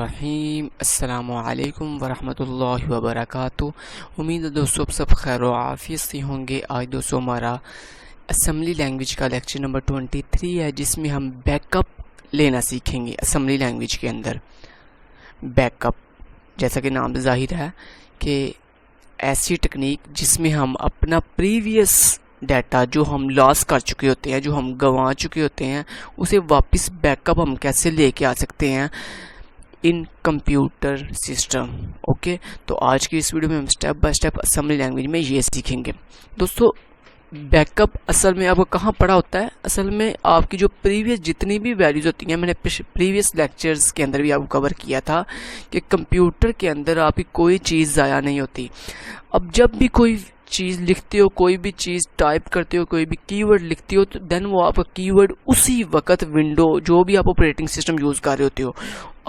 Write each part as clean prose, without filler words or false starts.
الرحیم۔ السلام علیکم ورحمۃ اللہ وبرکاتہ۔ امید ہے دوستوں سب خیر و عافیت سے ہوں گے۔ آج دوستوں ہمارا اسمبلی لینگویج کا لیکچر نمبر 23 ہے، جس میں ہم بیک اپ لینا سیکھیں گے۔ اسمبلی لینگویج کے اندر بیک اپ، جیسا کہ نام ظاہر ہے کہ ایسی ٹیکنیک جس میں ہم اپنا پریویس ڈیٹا جو ہم لاس کر چکے ہوتے ہیں، جو ہم گنوا چکے ہوتے ہیں، اسے واپس بیک اپ ہم کیسے لے کے آ سکتے ہیں ان کمپیوٹر سسٹم۔ اوکے، تو آج کی اس ویڈیو میں ہم step by step assembly language میں یہ سیکھیں گے۔ دوستو بیک اپ اصل میں آپ کو کہاں پڑا ہوتا ہے؟ اصل میں آپ کی جو پریویس جتنی بھی ویلیوز ہوتی ہیں، میں نے پریویس لیکچرز کے اندر بھی آپ کو کور کیا تھا کہ کمپیوٹر کے اندر آپ کی کوئی چیز ضائع نہیں ہوتی۔ اب جب بھی کوئی چیز لکھتے ہو، کوئی بھی چیز ٹائپ کرتے ہو، کوئی بھی کی ورڈ لکھتے ہو، تو دین وہ آپ کا کی ورڈ اسی وقت ونڈو جو بھی آپ آپریٹنگ سسٹم یوز کر رہے ہوتے ہو،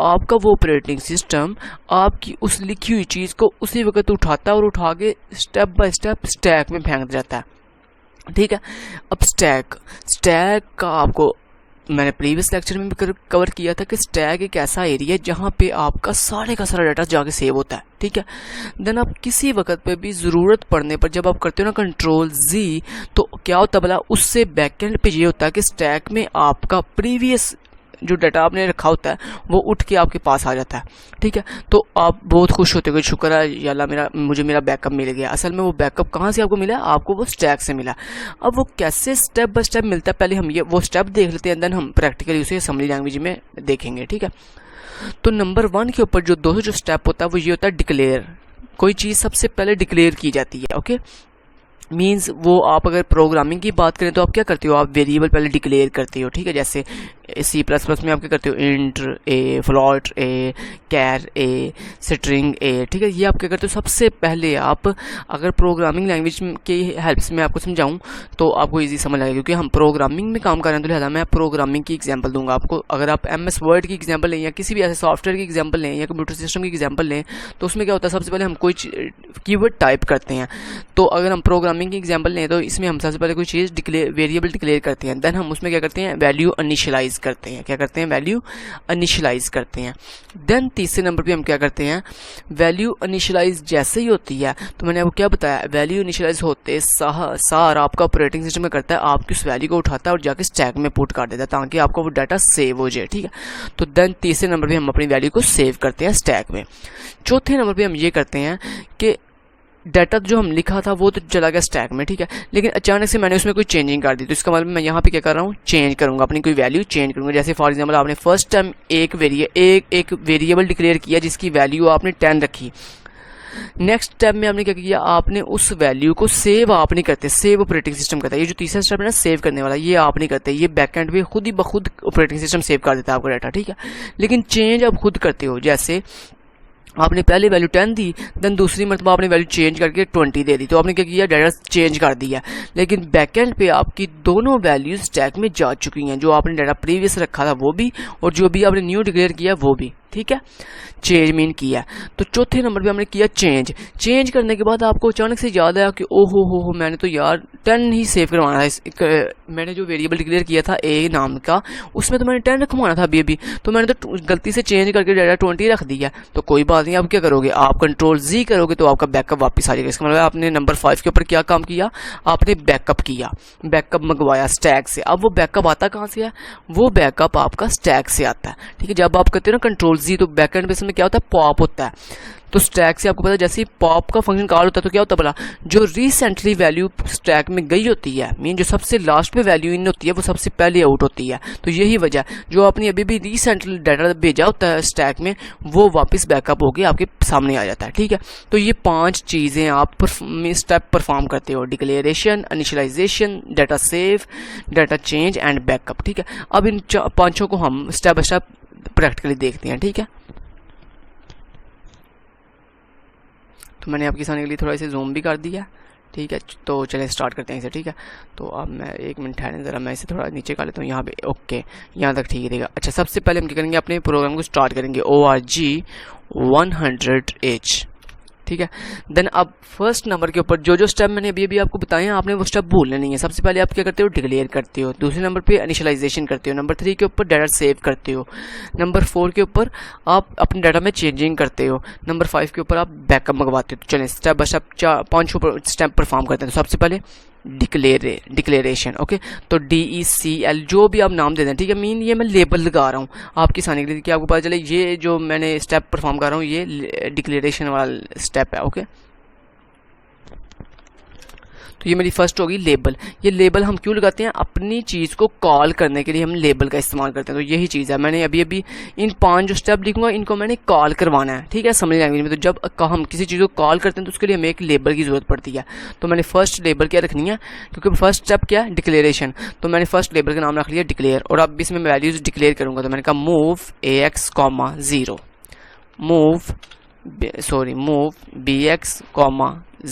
آپ کا وہ آپریٹنگ سسٹم آپ کی اس لکھی ہوئی چیز کو اسی وقت اٹھاتا ہے اور اٹھا کے سٹیپ بائی سٹیپ اسٹیک میں پھینک جاتا ہے۔ ٹھیک ہے، اب اسٹیک کا آپ کو میں نے پریویس لیکچر میں بھی کور کیا تھا کہ اسٹیک ایک ایسا ایریا ہے جہاں پہ آپ کا سارے کا سارا ڈیٹا جا کے سیو ہوتا ہے۔ ٹھیک ہے، دین آپ کسی وقت پہ بھی ضرورت پڑنے پر جب آپ کرتے ہو نا کنٹرول زی، تو کیا ہوتا ہے بلا اس سے بیک اینڈ پہ یہ ہوتا ہے کہ اسٹیک میں آپ کا پریویس جو ڈیٹا آپ نے رکھا ہوتا ہے وہ اٹھ کے آپ کے پاس آ جاتا ہے۔ ٹھیک ہے، تو آپ بہت خوش ہوتے ہو، شکر ہے یا اللہ مجھے میرا بیک اپ مل گیا۔ اصل میں وہ بیک اپ کہاں سے آپ کو ملا؟ آپ کو وہ اسٹیک سے ملا۔ اب وہ کیسے اسٹیپ بائی اسٹیپ ملتا ہے، پہلے ہم وہ اسٹیپ دیکھ لیتے ہیں، دین ہم پریکٹیکلی اسے اسمبلی لینگویج میں دیکھیں گے۔ ٹھیک ہے، تو نمبر 1 کے اوپر جو اسٹیپ ہوتا ہے وہ یہ ہوتا ہے ڈکلیئر۔ کوئی چیز سب سے پہلے ڈکلیئر کی جاتی ہے۔ اوکے، مینز وہ آپ اگر پروگرامنگ کی بات کریں تو آپ کیا کرتے ہو؟ آپ ویریبل پہلے ڈکلیئر کرتے ہو۔ ٹھیک ہے، جیسے C++ میں آپ کیا کرتے ہو؟ انٹ اے، فلوٹ اے، کیر اے، سٹرنگ اے۔ ٹھیک ہے، یہ آپ کیا کرتے ہو؟ سب سے پہلے آپ اگر پروگرامنگ لینگویج کی ہیلپ سے میں آپ کو سمجھاؤں تو آپ کو ایزی سمجھ لگے گا، کیونکہ ہم پروگرامنگ میں کام کر رہے ہیں، تو لہٰذا میں پروگرامنگ کی ایگزامپل دوں گا آپ کو۔ اگر آپ MS ورڈ کی ایگزامپل لیں یا کسی بھی ایسے سافٹ ویئر کی ایگزامپل لیں یا کمپیوٹر سسٹم کی ایگزامپل لیں، تو اس میں کیا ہوتا ہے؟ سب سے پہلے ہم کوئی کی ورڈ ٹائپ کرتے ہیں۔ تو اگر ہم پروگرامنگ کی ایگزامپل لیں تو اس میں ہم سب سے پہلے کوئی چیز ویریبل ڈکلیئر کرتے ہیں، دین ہم اس میں کیا کرتے ہیں؟ ویلیو انیشلائز کرتے ہیں۔ کیا کرتے ہیں؟ ویلیو انیشلائز کرتے ہیں۔ دین تیسرے نمبر پہ ہم کیا کرتے ہیں؟ ویلیو انیشلائز جیسے ہی ہوتی ہے تو میں نے آپ کو کیا بتایا؟ ویلیو انیشلائز ہوتے سار آپ کا آپریٹنگ سسٹم میں کرتا ہے، آپ کی اس ویلیو کو اٹھاتا ہے اور جا کے اسٹیک میں پٹ کر دیتا ہے تاکہ آپ کا وہ ڈیٹا سیو ہو جائے۔ ٹھیک ہے، تو دین تیسرے نمبر پہ ہم اپنی ویلیو کو سیو کرتے ہیں اسٹیک میں۔ چوتھے نمبر پہ ہم یہ کرتے ہیں کہ ڈیٹا جو ہم لکھا تھا وہ تو چلا گیا اسٹیک میں، ٹھیک ہے، لیکن اچانک سے میں نے اس میں کوئی چینجنگ کر دی، تو اس کا مطلب میں یہاں پہ کیا کر رہا ہوں؟ چینج کروں گا، اپنی کوئی ویلیو چینج کروں گا۔ جیسے فار ایگزامپل آپ نے فرسٹ ٹائم ایک ویریبل ڈکلیئر کیا جس کی ویلیو آپ نے 10 رکھی۔ نیکسٹ اسٹیپ میں آپ نے کیا کیا؟ آپ نے اس ویلیو کو سیو آپ نہیں کرتے، سیو آپریٹنگ سسٹم کرتا ہے۔ یہ جو تیسرا اسٹیپ ہے نا سیو کرنے والا، یہ آپ نہیں کرتے، یہ بیک اینڈ پہ خود ہی بخود آپریٹنگ سسٹم سیو کر دیتا ہے آپ کا ڈیٹا۔ ٹھیک ہے، لیکن چینج آپ خود کرتے ہو۔ جیسے آپ نے پہلے ویلیو 10 دی، دین دوسری مرتبہ آپ نے ویلیو چینج کر کے 20 دے دی، تو آپ نے کیا کیا؟ ڈیٹا چینج کر دیا، لیکن بیک اینڈ پہ آپ کی دونوں ویلیوز اسٹیک میں جا چکی ہیں، جو آپ نے ڈیٹا پریویس رکھا تھا وہ بھی اور جو بھی آپ نے نیو ڈکلیئر کیا وہ بھی۔ ٹھیک ہے، چینج مین کیا۔ تو چوتھے نمبر پہ ہم نے کیا چینج کرنے کے بعد آپ کو اچانک سے یاد آیا کہ او ہو میں نے تو یار 10 ہی سیو کروانا تھا، میں نے جو ویریبل ڈکلیئر کیا تھا اے نام کا، اس میں تو میں نے 10 رکھوانا تھا ابھی، تو میں نے تو غلطی سے چینج کر کے ڈیٹا 20 رکھ دیا۔ تو کوئی بات نہیں، آپ کیا کرو گے؟ آپ کنٹرول زی کرو گے تو آپ کا بیک اپ واپس آ جائے گا۔ اس کا مطلب آپ نے نمبر 5 کے اوپر کیا کام کیا؟ آپ نے بیک اپ کیا، بیک اپ منگوایا اسٹیک سے۔ اب وہ بیک اپ آتا کہاں سے ہے؟ وہ بیک اپ آپ کا اسٹیک سے آتا ہے۔ ٹھیک ہے، جب آپ کرتے ہو نا کنٹرول زی تو بیک اینڈ میں کیا ہوتا ہے؟ پاپ ہوتا ہے۔ تو اسٹیک سے آپ کو پتا جیسے ہی پاپ کا فنکشن کال ہوتا ہے تو کیا ہوتا ہے بلا؟ جو ریسنٹلی ویلیو اسٹیک میں گئی ہوتی ہے، مین جو سب سے لاسٹ پہ ویلیو ان ہوتی ہے وہ سب سے پہلے آؤٹ ہوتی ہے۔ تو یہی وجہ جو آپ نے ابھی بھی ریسنٹلی ڈیٹا بھیجا ہوتا ہے اسٹیک میں، وہ واپس بیک اپ ہو کے آپ کے سامنے آ جاتا ہے۔ ٹھیک ہے، تو یہ 5 چیزیں آپ اسٹیپ پرفارم کرتے ہو: declaration, initialization, data save, data change and back up. ٹھیک ہے، اب ان 5 کو ہم اسٹیپ بائی اسٹیپ پریکٹیکلی دیکھتے ہیں۔ ٹھیک ہے، تو میں نے آپ کے سامنے کے لیے تھوڑا اسے زوم بھی کر دیا۔ ٹھیک ہے، تو چلیں اسٹارٹ کرتے ہیں اسے۔ ٹھیک ہے، تو اب میں 1 منٹ ٹھہریں ذرا، میں اسے تھوڑا نیچے کر لیتا ہوں یہاں پہ۔ اوکے، یہاں تک ٹھیک رہے گا۔ اچھا، سب سے پہلے ہم کیا کریں گے؟ اپنے پروگرام کو اسٹارٹ کریں گے۔ ORG 100H ٹھیک ہے. دین اب فرسٹ نمبر کے اوپر جو اسٹیپ میں نے ابھی آپ کو بتائے ہیں آپ نے وہ اسٹیپ بھولنے نہیں ہے. سب سے پہلے آپ کیا کرتے ہو ڈکلیئر کرتے ہو, دوسرے نمبر پہ انیشلائزیشن کرتے ہو, نمبر 3 کے اوپر ڈیٹا سیو کرتے ہو, نمبر 4 کے اوپر آپ اپنے ڈیٹا میں چینجنگ کرتے ہو, نمبر 5 کے اوپر آپ بیک اپ منگواتے ہو. تو چلیں step by step 5 step perform کرتے ہیں. تو سب سے پہلے ڈکلیریشن. اوکے, تو DECL جو بھی آپ نام دے دیں, ٹھیک ہے. مین یہ میں لیبل لگا رہا ہوں آپ کی آسانی کے لیے کہ آپ کو پتہ چلے یہ جو میں نے اسٹیپ پرفارم کر رہا ہوں یہ ڈکلیریشن والا اسٹیپ ہے. اوکے, تو یہ میری فرسٹ ہوگی لیبل. یہ لیبل ہم کیوں لگاتے ہیں؟ اپنی چیز کو کال کرنے کے لیے ہم لیبل کا استعمال کرتے ہیں. تو یہی چیز ہے. میں نے ابھی ان 5 جو اسٹیپ لکھوں گا ان کو میں نے کال کروانا ہے, ٹھیک ہے, اسمبلی لینگویج میں. تو جب ہم کسی چیز کو کال کرتے ہیں تو اس کے لیے ہمیں ایک لیبل کی ضرورت پڑتی ہے. تو میں نے فرسٹ لیبل کیا رکھنی ہے کیونکہ فرسٹ اسٹیپ کیا ہے ڈکلیریشن. تو میں نے فرسٹ لیبل کا نام رکھ لیا ڈکلیئر, اور اب اس میں ویلیوز ڈکلیئر کروں گا. تو میں نے کہا موو AX, 0 موو BX,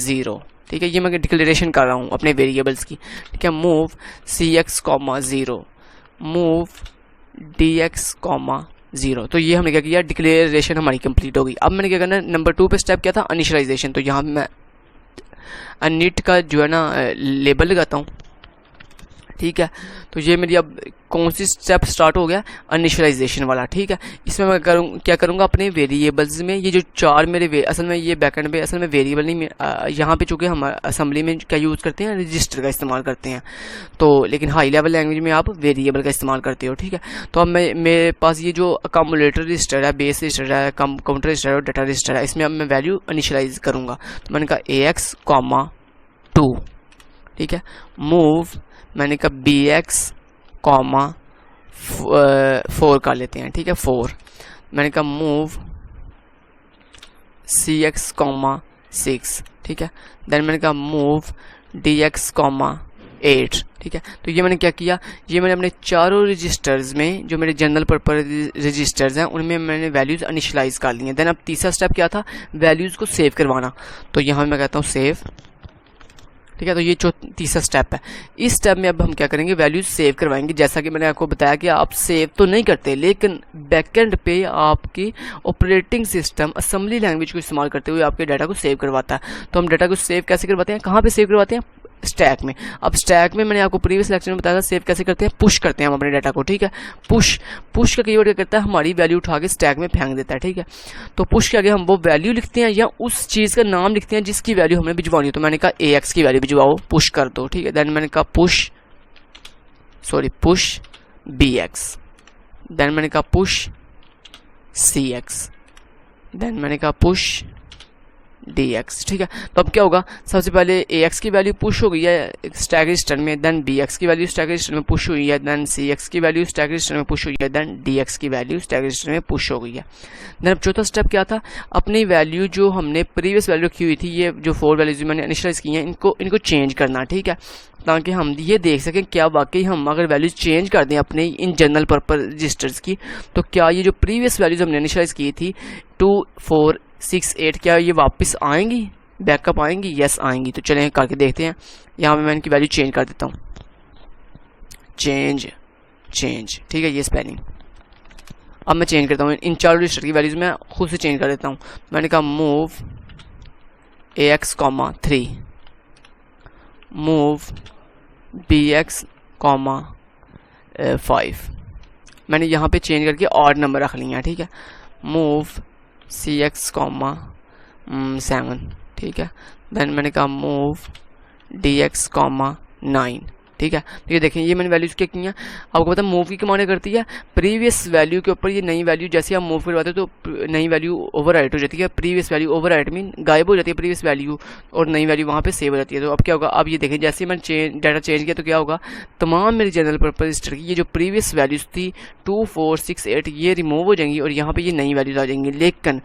0. ٹھیک ہے, یہ میں ڈکلیریشن کر رہا ہوں اپنے ویریبلس کی. ٹھیک ہے, موو CX, 0 موو DX, 0. تو یہ ہم نے کیا کیا, ڈکلیریشن ہماری کمپلیٹ ہوگی. اب میں نے کیا کرنا ہے, نمبر 2 پہ اسٹیپ کیا تھا انیشلائزیشن. تو یہاں میں انیٹ کا جو ہے نا لیبل لگاتا ہوں. ٹھیک ہے, تو یہ میری اب کون سی اسٹیپ سٹارٹ ہو گیا, انیشلائزیشن والا. ٹھیک ہے, اس میں کیا کروں گا اپنے ویریبلز میں یہ جو 4 میرے اصل میں یہ بیک اینڈ پہ اصل میں ویریبل نہیں, یہاں پہ چونکہ ہم اسمبلی میں کیا یوز کرتے ہیں, رجسٹر کا استعمال کرتے ہیں. تو لیکن ہائی لیول لینگویج میں آپ ویریبل کا استعمال کرتے ہو. ٹھیک ہے, تو اب میرے پاس یہ جو اکامولیٹر رجسٹر ہے, بیس رجسٹر ہے, کاؤنٹر رجسٹر ہے اور ڈیٹا رجسٹر ہے, اس میں اب میں ویلیو انیشلائز کروں گا. تو میں نے کہا AX, 2. ٹھیک ہے, موو میں نے کہا BX, 4 کر لیتے ہیں. ٹھیک ہے, 4. میں نے کہا موو CX, 6. ٹھیک ہے, دین میں نے کہا موو DX, 8. ٹھیک ہے, تو یہ میں نے کیا کیا, یہ میں نے اپنے چاروں رجسٹرز میں جو میرے جنرل پرپز رجسٹرز ہیں ان میں نے ویلیوز انیشلائز کر لی ہیں. دین اب تیسرا اسٹیپ کیا تھا, ویلیوز کو سیو کروانا. تو یہاں میں کہتا ہوں سیو. ٹھیک ہے, تو یہ تیسرا اسٹیپ ہے. اس اسٹیپ میں اب ہم کیا کریں گے, ویلیوز سیو کروائیں گے. جیسا کہ میں نے آپ کو بتایا کہ آپ سیو تو نہیں کرتے, لیکن بیک اینڈ پہ آپ کی آپریٹنگ سسٹم اسمبلی لینگویج کو استعمال کرتے ہوئے آپ کے ڈیٹا کو سیو کرواتا ہے. تو ہم ڈیٹا کو سیو کیسے کرواتے ہیں, کہاں پہ سیو کرواتے ہیں, اسٹیک میں. اب اسٹیک میں نے آپ کو پریویس لیکچر میں بتایا تھا سیو کیسے کرتے ہیں, پش کرتے ہیں ہم اپنے ڈیٹا کو. ٹھیک ہے, پش کا کی ورڈ کیا کرتا ہے, ہماری ویلیو اٹھا کے اسٹیک میں پھینک دیتا ہے. ٹھیک ہے, تو پش کے آگے ہم وہ ویلیو لکھتے ہیں یا اس چیز کا نام لکھتے ہیں جس کی ویلیو ہمیں بھجوانی ہو. تو میں نے کہا AX کی ویلیو بھجواؤ, پش کر دو. ٹھیک ہے, دین میں نے کہا پش BX, دین میں نے کہا پش CX, دین میں نے کہا پش DX. ٹھیک ہے, تو اب کیا ہوگا, سب سے پہلے AX کی ویلیو پش ہو گئی ہے اسٹیک رجسٹر میں, دین BX کی ویلیو اسٹیک رجسٹر میں پش ہوئی ہے, دین CX کی ویلیو اسٹیک رجسٹر میں پش ہوئی ہے, دین DX کی ویلیو اسٹیک رجسٹر میں پش ہو گئی ہے. دین اب چوتھا اسٹیپ کیا تھا, اپنی ویلیو جو ہم نے پریویس ویلیو رکھی ہوئی تھی, یہ جو 4 ویلیوز میں نے انیشلائز کی ہیں ان کو چینج کرنا. ٹھیک ہے, تاکہ ہم یہ دیکھ سکیں کیا واقعی ہم اگر ویلیوز چینج کر دیں اپنے ان جنرل پرپز رجسٹرز کی, تو کیا یہ جو پریویس ویلیوز ہم نے انیشلائز کی تھی 2, 4, 6, 8 کیا یہ واپس آئیں گی, بیک اپ آئیں گی. یس آئیں گی. تو چلیں کر کے دیکھتے ہیں. یہاں پہ میں ان کی ویلیو چینج کر دیتا ہوں, چینج. ٹھیک ہے, یہ اسپیلنگ اب میں چینج کرتا ہوں. ان 4 رجسٹر کی ویلیوز میں خود سے چینج کر دیتا ہوں. میں نے کہا موو AX, 3 موو BX, 5. میں نے یہاں پہ چینج کر کے آڈ نمبر رکھ لیا. ٹھیک ہے, موو CX, 7. ٹھیک ہے, دین میں نے کہا موو DX, 9. ٹھیک ہے, تو یہ دیکھیں یہ میں نے ویلیوز کیا کی ہیں. آپ کو پتا موو کی کمانڈ کرتی ہے پریویس ویلیو کے اوپر یہ نئی ویلیو جیسے آپ موو کرواتے ہیں تو نئی ویلیو اوور رائٹ ہو جاتی ہے. پریویس ویلیو اوور رائٹ مین غائب ہو جاتی ہے پریویس ویلیو, اور نئی ویلیو وہاں پہ سیو ہو جاتی ہے. تو اب کیا ہوگا, اب یہ دیکھیں جیسے میں ڈیٹا چینج کیا تو کیا ہوگا, تمام میری جنرل پرپز رجسٹر کی یہ جو پریویس ویلیوز تھی 2, 4, 6, 8 یہ ریموو ہو جائیں گی اور یہاں پہ یہ نئی ویلیوز آ جائیں گی. لیکن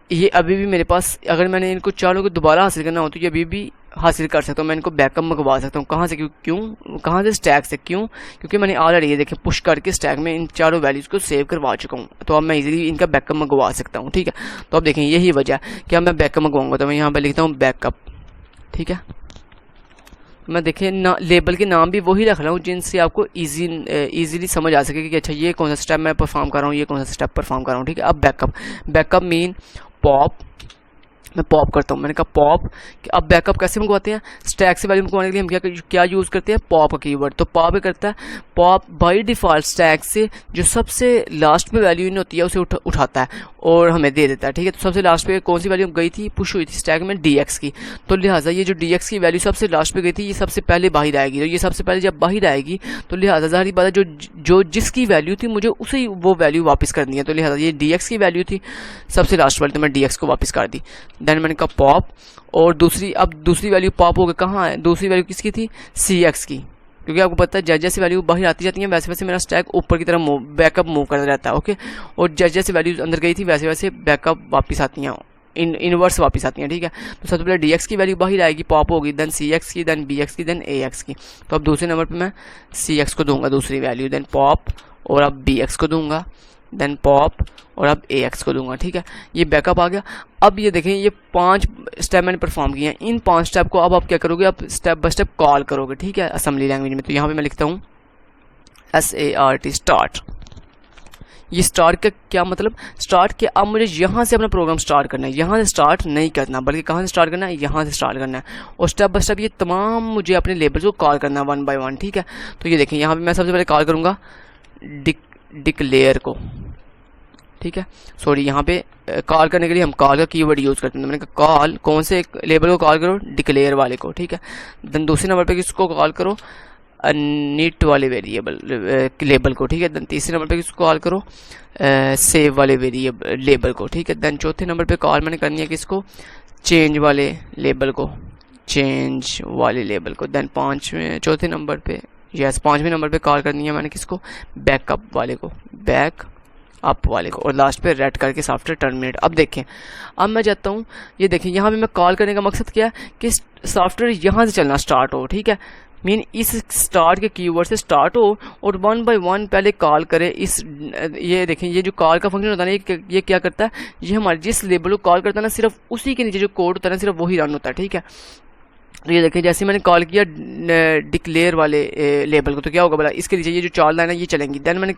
یہ ابھی بھی میرے پاس اگر میں نے ان کو چاروں کو دوبارہ حاصل کرنا ہو تو یہ ابھی بھی حاصل کر سکتا ہوں. میں ان کو بیک اپ منگوا سکتا ہوں. کہاں سے, کہاں سے, اسٹیک سے. کیونکہ میں نے آلریڈی یہ دیکھیں پش کر کے اسٹیک میں ان چاروں ویلیوز کو سیو کروا چکا ہوں. تو اب میں ایزیلی ان کا بیک اپ منگوا سکتا ہوں. ٹھیک ہے, تو اب دیکھیں یہی وجہ ہے کہ اب میں بیک اپ منگواؤں گا. تو میں یہاں پہ لکھتا ہوں بیک اپ. ٹھیک ہے, میں دیکھیں لیبل کے نام بھی وہی رکھ رہا ہوں جن سے آپ کو ایزیلی سمجھ آ سکے کہ اچھا یہ کون سا اسٹیپ میں پرفارم کر رہا ہوں, یہ کون سا اسٹیپ پرفارم کر رہا ہوں. ٹھیک ہے, اب بیک اپ مین پاپ میں پاپ کرتا ہوں. میں نے کہا پاپ. اب بیک اپ کیسے منگواتے ہیں؟ اسٹیک سے ویلیو منگوانے کے لیے ہم کیا یوز کرتے ہیں؟ پاپ کا کی ورڈ. تو پاپ کرتا ہے پاپ بائی ڈیفالٹ اسٹیک سے جو سب سے لاسٹ میں ویلیو ہوتی ہے اسے اٹھاتا ہے اور ہمیں دے دیتا ہے. ٹھیک ہے, تو سب سے لاسٹ پہ کون سی ویلیو گئی تھی؟ پش ہوئی تھی اسٹیک میں ڈی ایکس کی. تو لہٰذا یہ جو ڈی ایکس کی ویلیو سب سے لاسٹ پہ گئی تھی یہ سب سے پہلے باہر آئے گی. تو یہ سب سے پہلے جب باہر آئے گی تو لہٰذا ظاہری بات ہے جو جس کی ویلیو تھی مجھے اسے وہ ویلیو واپس کرنی ہے. تو لہٰذا یہ ڈی ایکس کی ویلیو تھی سب سے لاسٹ والی, تو میں ڈی ایکس کو واپس کر دی. دین میں نے کہا پاپ, اور دوسری ویلیو پاپ ہو گئی کہاں ہے؟ دوسری ویلیو کس کی تھی؟ سی ایکس کی, کیونکہ آپ کو پتہ ہے جیسے ویلیو باہر آتی جاتی ہیں ویسے ویسے میرا اسٹیک اوپر کی طرف بیک اپ موو کرتا رہتا ہے. اوکے, اور جیسے ویلیو اندر گئی تھی ویسے ویسے بیک اپ واپس آتی ہیں, انورس واپس آتی ہیں. ٹھیک ہے, تو سب سے پہلے ڈی ایکس کی ویلیو باہر آئے گی, پاپ ہوگی, دین سی ایکس کی, دین بی ایکس کی, دین اے ایکس کی. تو اب دوسرے نمبر پہ میں سی ایکس کو دوں گا دوسری ویلیو, دین پاپ, اور اب بی ایکس کو دوں گا, دین پاپ, اور اب اے ایکس کو دوں گا. ٹھیک ہے, یہ بیک اپ آ گیا. اب یہ دیکھیں یہ 5 اسٹیپ میں نے پرفارم کیے ہیں. ان 5 اسٹیپ کو اب آپ کیا کرو گے؟ آپ اسٹیپ بائی اسٹیپ کال کرو گے. ٹھیک ہے, اسمبلی لینگویج میں. تو یہاں پہ میں لکھتا ہوں SART اسٹارٹ. یہ اسٹارٹ کا کیا مطلب؟ اسٹارٹ کہ اب مجھے یہاں سے اپنا پروگرام اسٹارٹ کرنا ہے, یہاں سے اسٹارٹ نہیں کرنا بلکہ کہاں سے اسٹارٹ کرنا ہے؟ یہاں سے اسٹارٹ کرنا ہے. اور اسٹیپ بائی اسٹیپ یہ تمام مجھے اپنے لیبلز کو کال کرنا ہے 1 بائی 1. ٹھیک ہے, تو یہ دیکھیں یہاں پہ میں سب سے پہلے کال کروں گا ڈکلیئر کو. ٹھیک ہے, سوری, یہاں پہ کال کرنے کے لیے ہم کال کا کی ورڈ یوز کرتے ہیں. میں نے کہا کال کون سے لیبل کو کال کرو؟ ڈکلیئر والے کو. ٹھیک ہے, دین دوسرے نمبر پہ کس کو کال کرو؟ نیٹ والے ویریبل لیبل کو. ٹھیک ہے, دین تیسرے نمبر پہ کس کو کال کرو؟ سیو والے ویریبل لیبل کو. ٹھیک ہے, دین چوتھے نمبر پہ کال میں نے کرنی ہے کس کو؟ چینج والے لیبل کو, چینج والے لیبل کو. دین چوتھے نمبر پہ پانچویں نمبر پہ کال کرنی ہے میں نے کس کو؟ بیک اپ والے کو, بیک اپ والے کو, اور لاسٹ پہ ریڈ کر کے سافٹ ویئر ٹرمینیٹ. اب دیکھیں, اب میں جاتا ہوں, یہ دیکھیں یہاں پہ میں کال کرنے کا مقصد کیا ہے کہ سافٹ ویئر یہاں سے چلنا اسٹارٹ ہو. ٹھیک ہے, اس اسٹارٹ کے کی ورڈ سے اسٹارٹ ہو اور 1 بائی 1 پہلے کال کرے. یہ دیکھیں یہ جو کال کا فنکشن ہوتا ہے نا, یہ کیا کرتا ہے؟ یہ ہمارے جس لیبل کو کال کرتا ہے نا صرف اسی کے نیچے جو کوڈ ہوتا ہے نا صرف وہی رن ہوتا ہے. ٹھیک ہے, تو یہ دیکھیں جیسے میں نے کال کیا ڈکلیئر والے لیبل کو تو کیا ہوگا بلا اس کے نیچے یہ جو 4 لائن ہے یہ چلیں گی. دین میں نے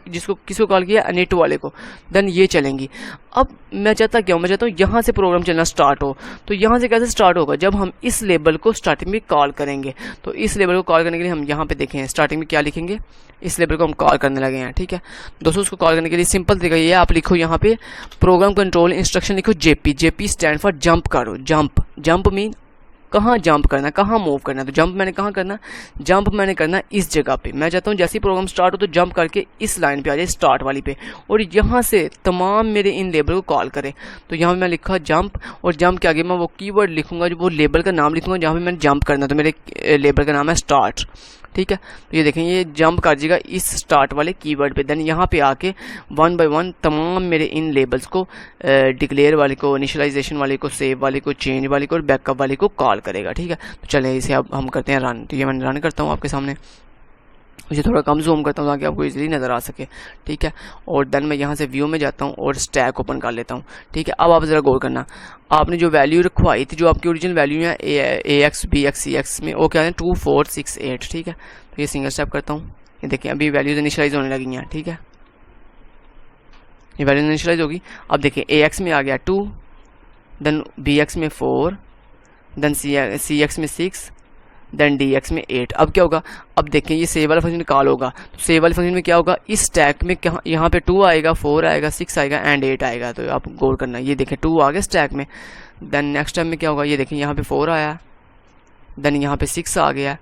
کس کو کال کیا؟ انیٹ والے کو, دین یہ چلیں گی. اب میں چاہتا ہوں یہاں سے پروگرام چلنا سٹارٹ ہو. تو یہاں سے کیسے سٹارٹ ہوگا؟ جب ہم اس لیبل کو سٹارٹنگ میں کال کریں گے. تو اس لیبل کو کال کرنے کے لیے ہم یہاں پہ دیکھیں سٹارٹنگ میں کیا لکھیں گے؟ اس لیبل کو ہم کال کرنے لگے ہیں. ٹھیک ہے دوستوں, اس کو کال کرنے کے لیے سمپل طریقہ یہ ہے, آپ لکھو یہاں پہ پروگرام کنٹرول انسٹرکشن لکھو جے پی اسٹینڈ فار جمپ کرو. جمپ مین کہاں جمپ کرنا ہے, کہاں موو کرنا ہے. تو جمپ میں نے کہاں کرنا ہے؟ جمپ میں نے کرنا ہے اس جگہ پہ. میں چاہتا ہوں جیسے ہی پروگرام سٹارٹ ہو تو جمپ کر کے اس لائن پہ آ جائے, سٹارٹ والی پہ, اور یہاں سے تمام میرے ان لیبل کو کال کرے. تو یہاں پہ میں لکھا جمپ, اور جمپ کے آگے میں وہ کی ورڈ لکھوں گا, جو وہ لیبل کا نام لکھوں گا جہاں پہ میں نے جمپ کرنا ہے. تو میرے لیبل کا نام ہے سٹارٹ. ٹھیک ہے, تو یہ دیکھیں یہ جمپ کر جائے گا اس سٹارٹ والے کی ورڈ پہ. دین یہاں پہ آ کے 1 بائی 1 تمام میرے ان لیبلز کو ڈکلیئر والے کو, انیشلائزیشن والے کو, سیو والے کو, چینج والے کو, اور بیک اپ والے کو کال کرے گا. ٹھیک ہے, تو چلیں اسے اب ہم کرتے ہیں رن. تو یہ میں رن کرتا ہوں آپ کے سامنے, مجھے تھوڑا کم زوم کرتا ہوں تاکہ آپ کو ایزیلی نظر آ سکے. ٹھیک ہے, اور دین میں یہاں سے ویو میں جاتا ہوں اور اسٹیک اوپن کر لیتا ہوں. ٹھیک ہے, اب آپ ذرا غور کرنا, آپ نے جو ویلیو رکھوائی تھی, جو آپ کی اوریجنل ویلیو ہے A X B X C X میں, وہ کیا ہے 2 4 6 8. ٹھیک ہے, تو یہ سنگل اسٹیپ کرتا ہوں. یہ دیکھیں ابھی ویلیوز انیشلائز ہونے لگی ہیں. ٹھیک ہے, یہ ویلیوز انیشلائز ہوگی. اب دیکھیں اے ایکس میں آ گیا 2, دین بی ایکس میں 4, دین سی ایکس میں 6, دین ڈی ایکس میں 8. اب کیا ہوگا؟ اب دیکھیں یہ سیو والا فنکشن کال ہوگا. تو سیو والے فنکشن میں کیا ہوگا؟ اس اسٹیک میں یہاں پہ 2 آئے گا, 4 آئے گا, 6 آئے گا, اینڈ 8 آئے گا. تو آپ غور کرنا, یہ دیکھیں 2 آ گیا اسٹیک میں. دین نیکسٹ ٹائم میں کیا ہوگا؟ یہ دیکھیں یہاں پہ 4 آیا, دین یہاں پہ 6 آ گیا,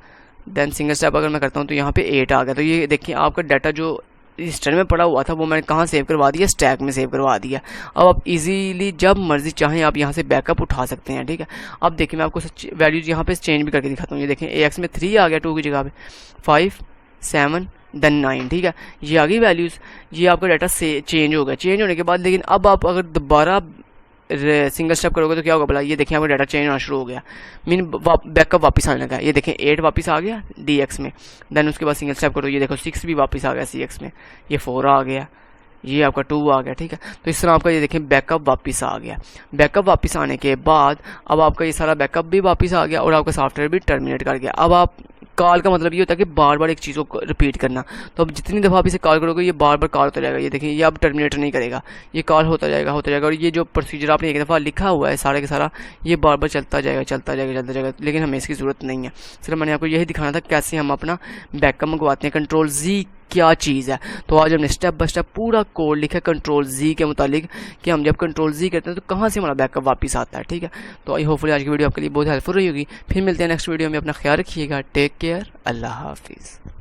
دین سنگل اسٹیپ اگر میں کرتا ہوں تو یہاں پہ 8 آ گیا. تو یہ دیکھیں آپ کا ڈاٹا جو رجسٹر میں پڑا ہوا تھا وہ میں نے کہاں سیو کروا دیا؟ اسٹیک میں سیو کروا دیا. اب آپ ایزیلی جب مرضی چاہیں آپ یہاں سے بیک اپ اٹھا سکتے ہیں. ٹھیک ہے, اب دیکھیں میں آپ کو ویلیوز یہاں پہ چینج بھی کر کے دکھاتا ہوں. یہ دیکھیں اے ایکس میں 3 آ گیا 2 کی جگہ پہ, 5 7 دین 9. ٹھیک ہے, یہ آ گئی ویلیوز. یہ آپ کا ڈاٹا چینج ہو گیا. چینج ہونے کے بعد لیکن اب آپ اگر دوبارہ سنگل اسٹیپ کرو گے تو کیا ہوگا بلا؟ یہ دیکھیں آپ کا ڈاٹا چینج ہونا شروع ہو گیا, مین بیک اپ واپس آنے لگا. یہ دیکھیں 8 واپس آ گیا ڈی ایکس میں. دین اس کے بعد سنگل اسٹیپ کرو, یہ دیکھو 6 بھی واپس آ گیا سی ایکس میں, یہ 4 آ گیا, یہ آپ کا 2 آ گیا. ٹھیک ہے, تو اس طرح آپ کا یہ دیکھیں بیک اپ واپس آ گیا. بیک اپ واپس آنے کے بعد اب آپ کا یہ سارا بیک اپ بھی واپس آ گیا اور آپ کا سافٹ ویئر بھی ٹرمینیٹ کر گیا. اب آپ کال کا مطلب یہ ہوتا ہے کہ بار بار ایک چیز کو ریپیٹ کرنا. تو اب جتنی دفعہ آپ اسے کال کرو گے یہ بار بار کال ہوتا جائے گا. یہ دیکھیں یہ اب ٹرمینیٹ نہیں کرے گا, یہ کال ہوتا جائے گا اور یہ جو پروسیجر آپ نے ایک دفعہ لکھا ہوا ہے سارا کے سارا یہ بار بار چلتا جائے گا. لیکن ہمیں اس کی ضرورت نہیں ہے. صرف میں نے آپ کو یہی دکھانا تھا کیسے ہم اپنا بیک اپ منگواتے ہیں. کنٹرول زی کیا چیز ہے, تو آج ہم نے اسٹیپ بائی اسٹیپ پورا کوڈ لکھا ہے کنٹرول زی کے متعلق کہ ہم جب کنٹرول زی کرتے ہیں تو کہاں سے ہمارا بیک اپ واپس آتا ہے. ٹھیک ہے, تو آئی ہوپ فلی آج کی ویڈیو آپ کے لیے بہت ہیلپ فل رہی ہوگی. پھر ملتے ہیں نیکسٹ ویڈیو میں. اپنا خیال رکھیے گا. Take care. اللہ حافظ.